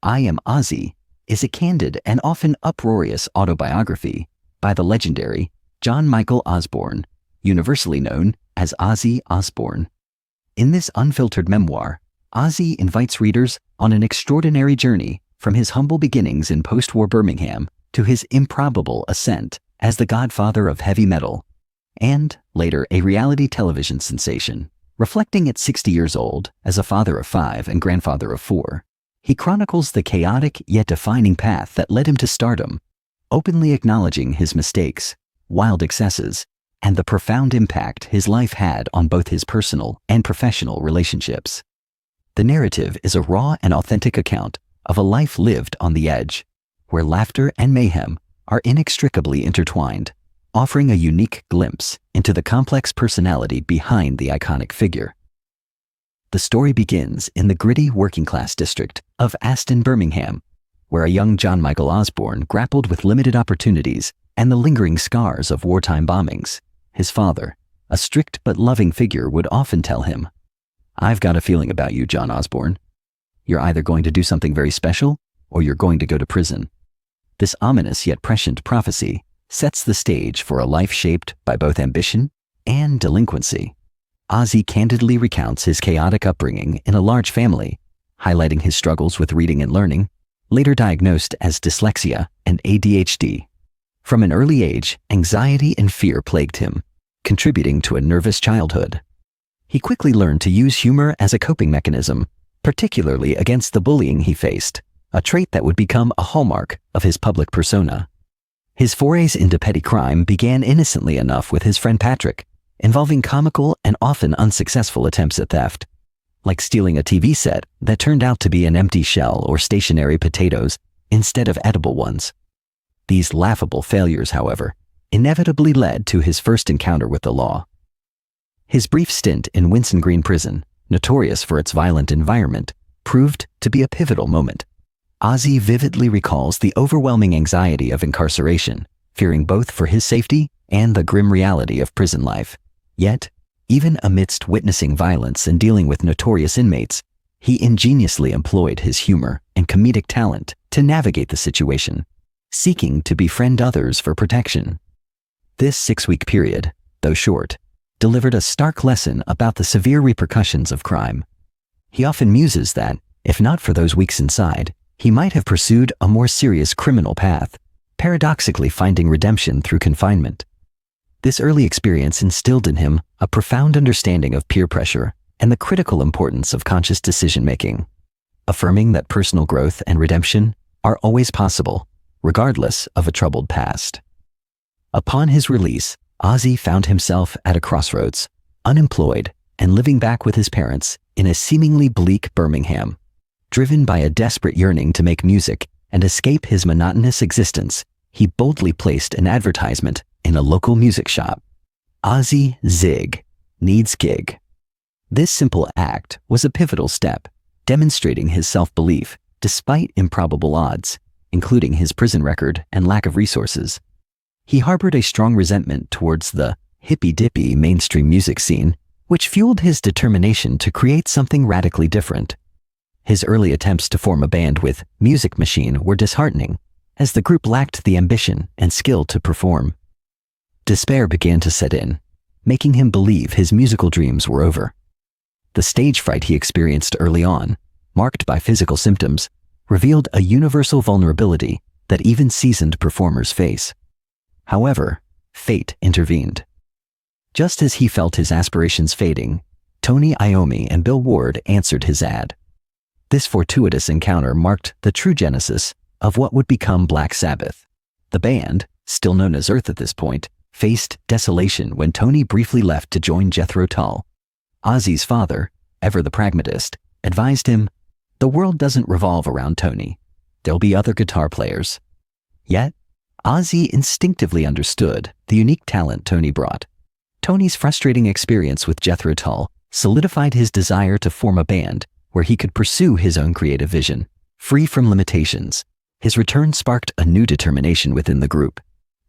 I Am Ozzy is a candid and often uproarious autobiography by the legendary John Michael Osbourne, universally known as Ozzy Osbourne. In this unfiltered memoir, Ozzy invites readers on an extraordinary journey from his humble beginnings in post-war Birmingham to his improbable ascent as the godfather of heavy metal, and later a reality television sensation. Reflecting at 60 years old as a father of 5 and grandfather of 4, he chronicles the chaotic yet defining path that led him to stardom, openly acknowledging his mistakes, wild excesses, and the profound impact his life had on both his personal and professional relationships. The narrative is a raw and authentic account of a life lived on the edge, where laughter and mayhem are inextricably intertwined, offering a unique glimpse into the complex personality behind the iconic figure. The story begins in the gritty working-class district of Aston, Birmingham, where a young John Michael Osbourne grappled with limited opportunities and the lingering scars of wartime bombings. His father, a strict but loving figure, would often tell him, "I've got a feeling about you, John Osbourne. You're either going to do something very special or you're going to go to prison." This ominous yet prescient prophecy sets the stage for a life shaped by both ambition and delinquency. Ozzy candidly recounts his chaotic upbringing in a large family, highlighting his struggles with reading and learning, later diagnosed as dyslexia and ADHD. From an early age, anxiety and fear plagued him, contributing to a nervous childhood. He quickly learned to use humor as a coping mechanism, particularly against the bullying he faced, a trait that would become a hallmark of his public persona. His forays into petty crime began innocently enough with his friend Patrick, involving comical and often unsuccessful attempts at theft, like stealing a TV set that turned out to be an empty shell or stationary potatoes instead of edible ones. These laughable failures, however, inevitably led to his first encounter with the law. His brief stint in Winson Green Prison, notorious for its violent environment, proved to be a pivotal moment. Ozzy vividly recalls the overwhelming anxiety of incarceration, fearing both for his safety and the grim reality of prison life. Yet, even amidst witnessing violence and dealing with notorious inmates, he ingeniously employed his humor and comedic talent to navigate the situation, seeking to befriend others for protection. This 6-week period, though short, delivered a stark lesson about the severe repercussions of crime. He often muses that, if not for those weeks inside, he might have pursued a more serious criminal path, paradoxically finding redemption through confinement. This early experience instilled in him a profound understanding of peer pressure and the critical importance of conscious decision-making, affirming that personal growth and redemption are always possible, regardless of a troubled past. Upon his release, Ozzy found himself at a crossroads, unemployed and living back with his parents in a seemingly bleak Birmingham. Driven by a desperate yearning to make music and escape his monotonous existence, he boldly placed an advertisement in a local music shop. "Ozzy Zig needs gig." This simple act was a pivotal step, demonstrating his self-belief despite improbable odds, including his prison record and lack of resources. He harbored a strong resentment towards the hippy-dippy mainstream music scene, which fueled his determination to create something radically different. His early attempts to form a band with Music Machine were disheartening, as the group lacked the ambition and skill to perform. Despair began to set in, making him believe his musical dreams were over. The stage fright he experienced early on, marked by physical symptoms, revealed a universal vulnerability that even seasoned performers face. However, fate intervened. Just as he felt his aspirations fading, Tony Iommi and Bill Ward answered his ad. This fortuitous encounter marked the true genesis of what would become Black Sabbath. The band, still known as Earth at this point, faced desolation when Tony briefly left to join Jethro Tull. Ozzy's father, ever the pragmatist, advised him, "The world doesn't revolve around Tony. There'll be other guitar players." Yet, Ozzy instinctively understood the unique talent Tony brought. Tony's frustrating experience with Jethro Tull solidified his desire to form a band where he could pursue his own creative vision, free from limitations. His return sparked a new determination within the group.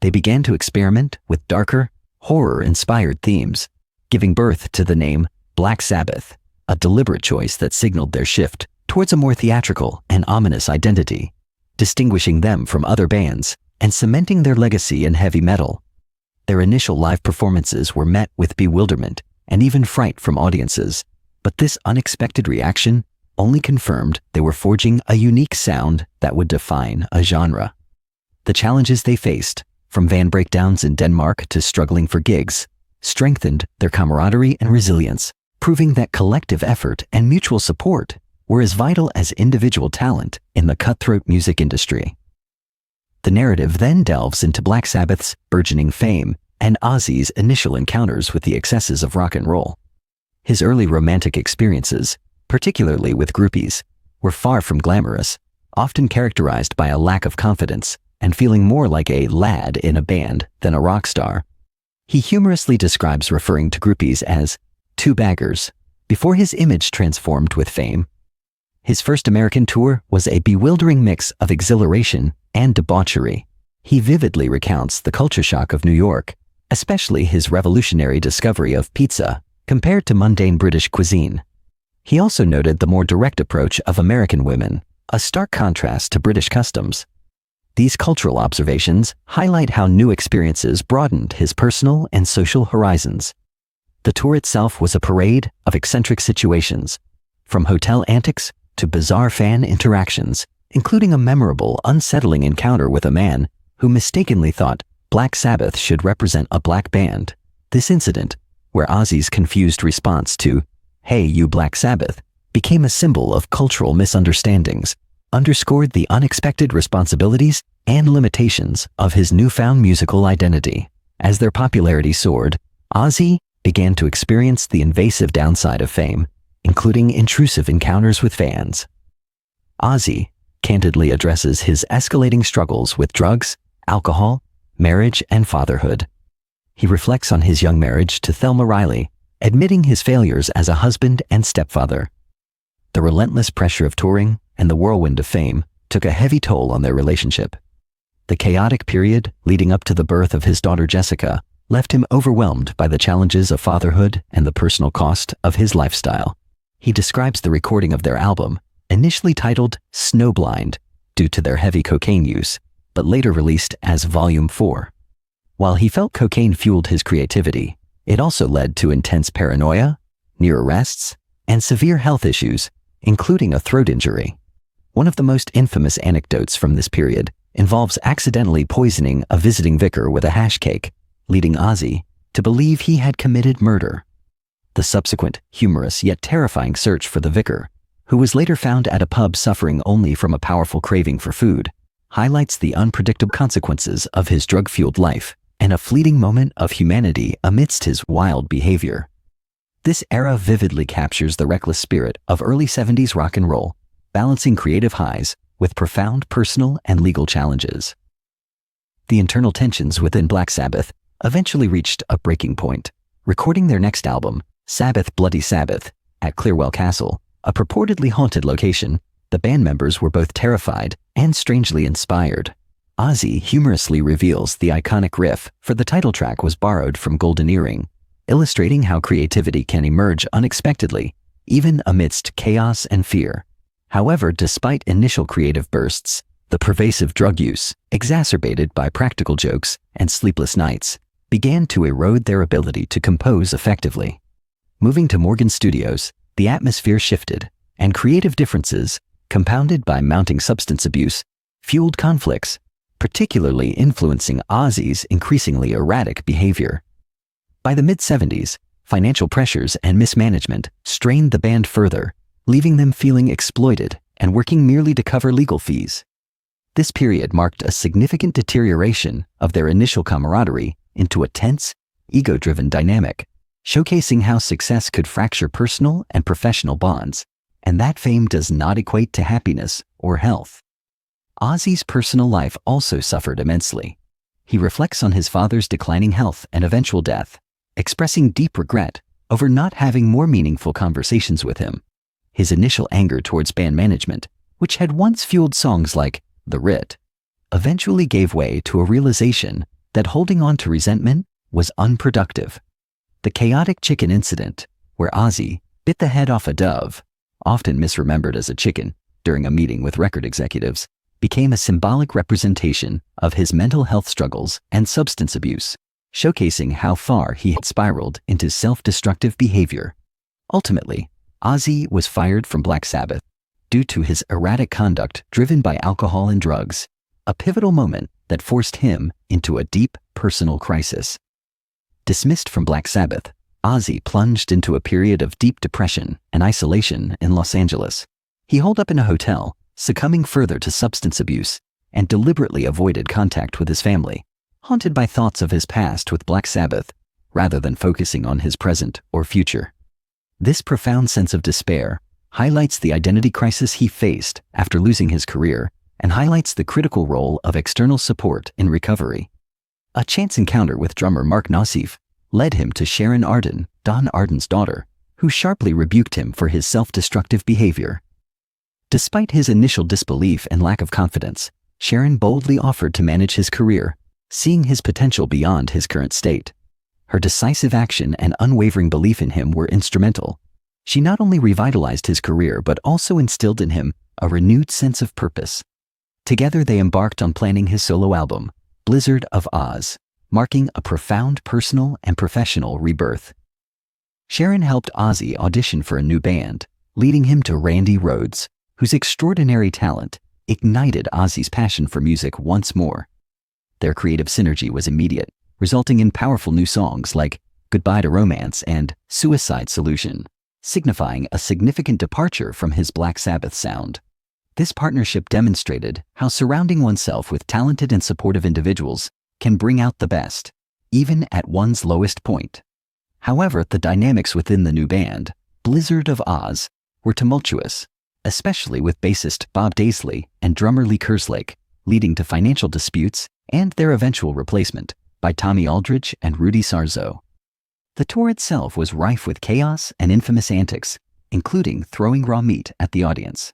They began to experiment with darker, horror-inspired themes, giving birth to the name Black Sabbath, a deliberate choice that signaled their shift towards a more theatrical and ominous identity, distinguishing them from other bands and cementing their legacy in heavy metal. Their initial live performances were met with bewilderment and even fright from audiences, but this unexpected reaction only confirmed they were forging a unique sound that would define a genre. The challenges they faced, from van breakdowns in Denmark to struggling for gigs, strengthened their camaraderie and resilience, proving that collective effort and mutual support were as vital as individual talent in the cutthroat music industry. The narrative then delves into Black Sabbath's burgeoning fame and Ozzy's initial encounters with the excesses of rock and roll. His early romantic experiences, particularly with groupies, were far from glamorous, often characterized by a lack of confidence and feeling more like a lad in a band than a rock star. He humorously describes referring to groupies as two baggers before his image transformed with fame. His first American tour was a bewildering mix of exhilaration and debauchery. He vividly recounts the culture shock of New York, especially his revolutionary discovery of pizza compared to mundane British cuisine. He also noted the more direct approach of American women, a stark contrast to British customs. These cultural observations highlight how new experiences broadened his personal and social horizons. The tour itself was a parade of eccentric situations, from hotel antics to bizarre fan interactions, including a memorable, unsettling encounter with a man who mistakenly thought Black Sabbath should represent a black band. This incident, where Ozzy's confused response to "Hey, you Black Sabbath," became a symbol of cultural misunderstandings, underscored the unexpected responsibilities and limitations of his newfound musical identity. As their popularity soared, Ozzy began to experience the invasive downside of fame, including intrusive encounters with fans. Ozzy candidly addresses his escalating struggles with drugs, alcohol, marriage, and fatherhood. He reflects on his young marriage to Thelma Riley, admitting his failures as a husband and stepfather. The relentless pressure of touring and the whirlwind of fame took a heavy toll on their relationship. The chaotic period leading up to the birth of his daughter Jessica left him overwhelmed by the challenges of fatherhood and the personal cost of his lifestyle. He describes the recording of their album, initially titled Snowblind due to their heavy cocaine use, but later released as Volume 4. While he felt cocaine fueled his creativity, it also led to intense paranoia, near arrests, and severe health issues, including a throat injury. One of the most infamous anecdotes from this period involves accidentally poisoning a visiting vicar with a hash cake, leading Ozzy to believe he had committed murder. The subsequent humorous yet terrifying search for the vicar, who was later found at a pub suffering only from a powerful craving for food, highlights the unpredictable consequences of his drug-fueled life and a fleeting moment of humanity amidst his wild behavior. This era vividly captures the reckless spirit of early 70s rock and roll, balancing creative highs with profound personal and legal challenges. The internal tensions within Black Sabbath eventually reached a breaking point, recording their next album, Sabbath Bloody Sabbath, at Clearwell Castle, a purportedly haunted location. The band members were both terrified and strangely inspired. Ozzy humorously reveals the iconic riff for the title track was borrowed from Golden Earring, illustrating how creativity can emerge unexpectedly, even amidst chaos and fear. However, despite initial creative bursts, the pervasive drug use, exacerbated by practical jokes and sleepless nights, began to erode their ability to compose effectively. Moving to Morgan Studios, the atmosphere shifted, and creative differences, compounded by mounting substance abuse, fueled conflicts, particularly influencing Ozzy's increasingly erratic behavior. By the mid-70s, financial pressures and mismanagement strained the band further, leaving them feeling exploited and working merely to cover legal fees. This period marked a significant deterioration of their initial camaraderie into a tense, ego-driven dynamic, showcasing how success could fracture personal and professional bonds, and that fame does not equate to happiness or health. Ozzy's personal life also suffered immensely. He reflects on his father's declining health and eventual death, expressing deep regret over not having more meaningful conversations with him. His initial anger towards band management, which had once fueled songs like The Writ, eventually gave way to a realization that holding on to resentment was unproductive. The chaotic chicken incident, where Ozzy bit the head off a dove, often misremembered as a chicken during a meeting with record executives, became a symbolic representation of his mental health struggles and substance abuse, showcasing how far he had spiraled into self-destructive behavior. Ultimately, Ozzy was fired from Black Sabbath due to his erratic conduct driven by alcohol and drugs, a pivotal moment that forced him into a deep personal crisis. Dismissed from Black Sabbath, Ozzy plunged into a period of deep depression and isolation in Los Angeles. He holed up in a hotel, succumbing further to substance abuse, and deliberately avoided contact with his family, haunted by thoughts of his past with Black Sabbath, rather than focusing on his present or future. This profound sense of despair highlights the identity crisis he faced after losing his career and highlights the critical role of external support in recovery. A chance encounter with drummer Mark Nassif led him to Sharon Arden, Don Arden's daughter, who sharply rebuked him for his self-destructive behavior. Despite his initial disbelief and lack of confidence, Sharon boldly offered to manage his career, seeing his potential beyond his current state. Her decisive action and unwavering belief in him were instrumental. She not only revitalized his career but also instilled in him a renewed sense of purpose. Together they embarked on planning his solo album, Blizzard of Oz, marking a profound personal and professional rebirth. Sharon helped Ozzy audition for a new band, leading him to Randy Rhoads, whose extraordinary talent ignited Ozzy's passion for music once more. Their creative synergy was immediate, resulting in powerful new songs like Goodbye to Romance and Suicide Solution, signifying a significant departure from his Black Sabbath sound. This partnership demonstrated how surrounding oneself with talented and supportive individuals can bring out the best, even at one's lowest point. However, the dynamics within the new band, Blizzard of Oz, were tumultuous, especially with bassist Bob Daisley and drummer Lee Kerslake, leading to financial disputes and their eventual replacement by Tommy Aldridge and Rudy Sarzo. The tour itself was rife with chaos and infamous antics, including throwing raw meat at the audience.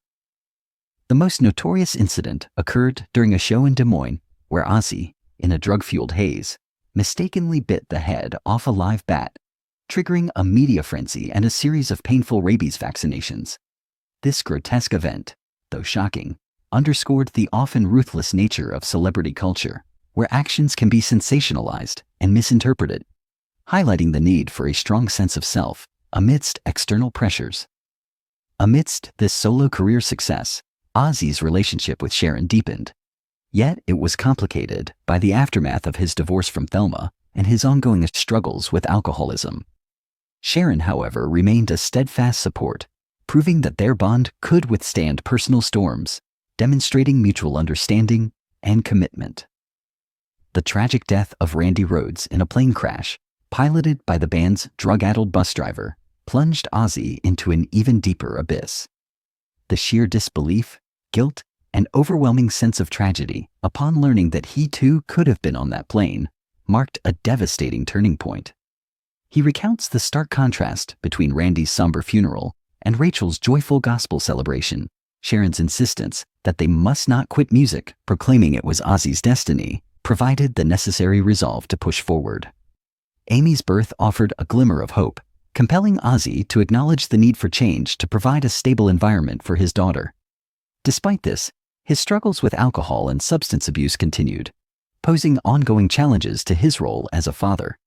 The most notorious incident occurred during a show in Des Moines where Ozzy, in a drug-fueled haze, mistakenly bit the head off a live bat, triggering a media frenzy and a series of painful rabies vaccinations. This grotesque event, though shocking, underscored the often ruthless nature of celebrity culture, where actions can be sensationalized and misinterpreted, highlighting the need for a strong sense of self amidst external pressures. Amidst this solo career success, Ozzy's relationship with Sharon deepened. Yet it was complicated by the aftermath of his divorce from Thelma and his ongoing struggles with alcoholism. Sharon, however, remained a steadfast support, proving that their bond could withstand personal storms, demonstrating mutual understanding and commitment. The tragic death of Randy Rhoads in a plane crash, piloted by the band's drug-addled bus driver, plunged Ozzy into an even deeper abyss. The sheer disbelief, guilt, and overwhelming sense of tragedy upon learning that he too could have been on that plane marked a devastating turning point. He recounts the stark contrast between Randy's somber funeral and Rachel's joyful gospel celebration, Sharon's insistence that they must not quit music, proclaiming it was Ozzy's destiny, provided the necessary resolve to push forward. Amy's birth offered a glimmer of hope, compelling Ozzy to acknowledge the need for change to provide a stable environment for his daughter. Despite this, his struggles with alcohol and substance abuse continued, posing ongoing challenges to his role as a father.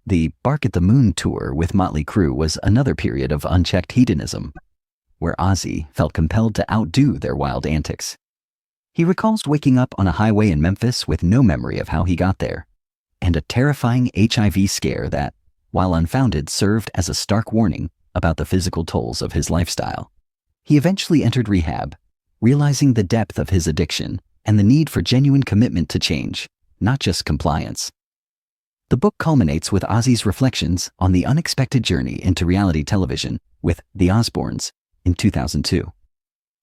The Bark at the Moon tour with Motley Crue was another period of unchecked hedonism, where Ozzy felt compelled to outdo their wild antics. He recalls waking up on a highway in Memphis with no memory of how he got there, and a terrifying HIV scare that, while unfounded, served as a stark warning about the physical tolls of his lifestyle. He eventually entered rehab, realizing the depth of his addiction and the need for genuine commitment to change, not just compliance. The book culminates with Ozzy's reflections on the unexpected journey into reality television with The Osbournes in 2002.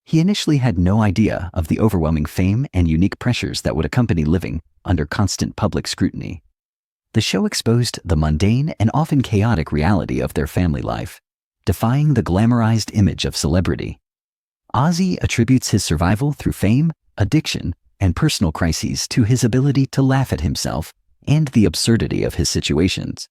He initially had no idea of the overwhelming fame and unique pressures that would accompany living under constant public scrutiny. The show exposed the mundane and often chaotic reality of their family life, defying the glamorized image of celebrity. Ozzy attributes his survival through fame, addiction, and personal crises to his ability to laugh at himself and the absurdity of his situations.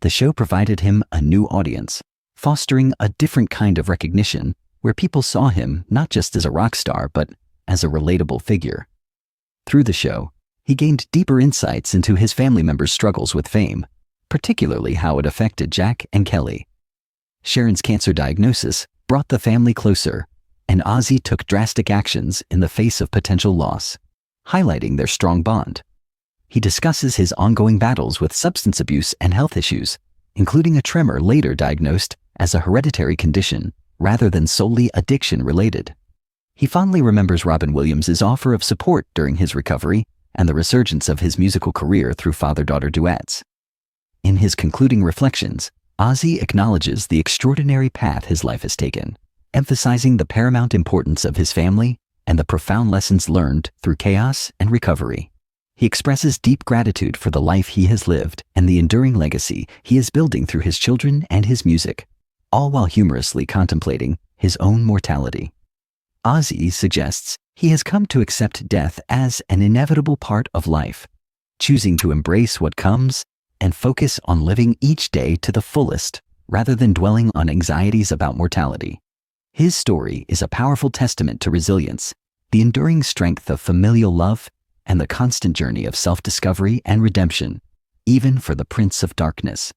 The show provided him a new audience, fostering a different kind of recognition where people saw him not just as a rock star but as a relatable figure. Through the show, he gained deeper insights into his family members' struggles with fame, particularly how it affected Jack and Kelly. Sharon's cancer diagnosis brought the family closer, and Ozzy took drastic actions in the face of potential loss, highlighting their strong bond. He discusses his ongoing battles with substance abuse and health issues, including a tremor later diagnosed as a hereditary condition rather than solely addiction-related. He fondly remembers Robin Williams' offer of support during his recovery and the resurgence of his musical career through father-daughter duets. In his concluding reflections, Ozzy acknowledges the extraordinary path his life has taken, emphasizing the paramount importance of his family and the profound lessons learned through chaos and recovery. He expresses deep gratitude for the life he has lived and the enduring legacy he is building through his children and his music, all while humorously contemplating his own mortality. Ozzy suggests he has come to accept death as an inevitable part of life, choosing to embrace what comes and focus on living each day to the fullest rather than dwelling on anxieties about mortality. His story is a powerful testament to resilience, the enduring strength of familial love, and the constant journey of self-discovery and redemption, even for the Prince of Darkness.